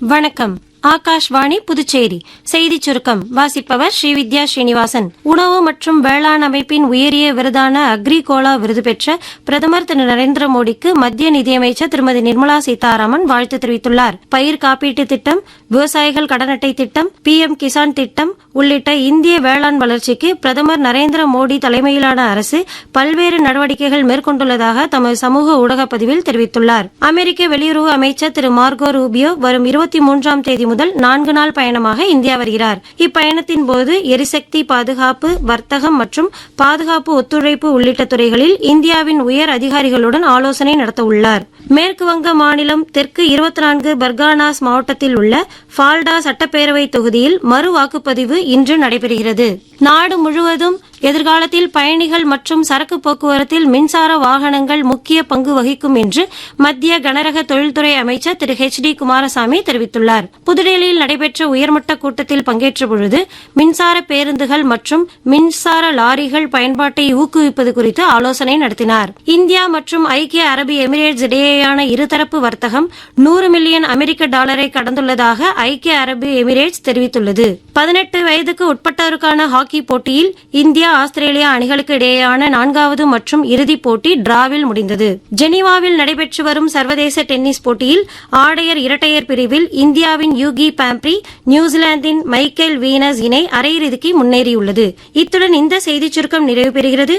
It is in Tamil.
வணக்கம். ஆகாஷ்வாணி புதுச்சேரி செய்திச் சுருக்கம் வாசிப்பவர் ஸ்ரீவித்யா ஸ்ரீனிவாசன். உணவு மற்றும் வேளாண் அமைப்பின் உயரிய விருதான அக்ரிகோலா விருது பெற்ற பிரதமர் திரு நரேந்திர மோடிக்கு மத்திய நிதியமைச்சர் திருமதி நிர்மலா சீதாராமன் வாழ்த்து தெரிவித்துள்ளார். பயிர் காப்பீட்டு திட்டம், விவசாயிகள் கடன் அட்டை திட்டம், PM கிசான் திட்டம் உள்ளிட்ட இந்திய வேளாண் வளர்ச்சிக்கு பிரதமர் நரேந்திர மோடி தலைமையிலான அரசு பல்வேறு நடவடிக்கைகள் மேற்கொண்டுள்ளதாக தமது சமூக ஊடக பதிவில் தெரிவித்துள்ளார். அமெரிக்க வெளியுறவு அமைச்சர் திரு மார்கோ ரூபியோ வரும் 23ஆம் தேதி முதல் 4 நாள் பயணமாக இந்தியா வருகிறார். இப்பயணத்தின் போது எரிசக்தி பாதுகாப்பு, வர்த்தகம் மற்றும் பாதுகாப்பு ஒத்துழைப்பு உள்ளிட்ட துறைகளில் இந்தியாவின் உயர் அதிகாரிகளுடன் ஆலோசனை நடத்த உள்ளார். மேற்கு வங்க மாநிலம் தெற்கு 24 பர்கானாஸ் மாவட்டத்தில் உள்ள ஃபால்டா சட்டப்பேரவை தொகுதியில் மறு வாக்குப்பதிவு இன்று நடைபெறுகிறது. நாடு முழுவதும் எதிர்காலத்தில் பயணிகள் மற்றும் சரக்கு போக்குவரத்தில் மின்சார வாகனங்கள் முக்கிய பங்கு வகிக்கும் என்று மத்திய கனரக தொழில்துறை அமைச்சர் திரு HD குமாரசாமி தெரிவித்துள்ளார். புதுடெல்லியில் நடைபெற்ற உயர்மட்ட கூட்டத்தில் பங்கேற்ற பொழுது மின்சார பேருந்துகள் மற்றும் மின்சார லாரிகள் பயன்பாட்டை ஊக்குவிப்பது குறித்து ஆலோசனை நடத்தினார். இந்தியா மற்றும் ஐக்கிய அரபு எமிரேட்ஸ் இடையேயான இருதரப்பு வர்த்தகம் 100 மில்லியன் அமெரிக்க டாலரை கடந்துள்ளதாக ஐக்கிய அரபு எமிரேட்ஸ் தெரிவித்துள்ளது. 18 வயதுக்கு உட்பட்டோருக்கான ஹாக்கி போட்டியில் இந்தியா ஆஸ்திரேலியா அணிகளுக்கு இடையேயான 4வது மற்றும் இறுதிப் போட்டி டிராவில் முடிந்தது. ஜெனீவாவில் நடைபெற்று வரும் சர்வதேச டென்னிஸ் போட்டியில் ஆடையர் இரட்டையர் பிரிவில் இந்தியாவின் யூகி பாம்ப்ரி, நியூசிலாந்தின் மைக்கேல் வீனஸ் இணை அரையிறுதிக்கு முன்னேறியுள்ளது. இத்துடன் இந்த செய்திச் சுருக்கம் நிறைவு பெறுகிறது.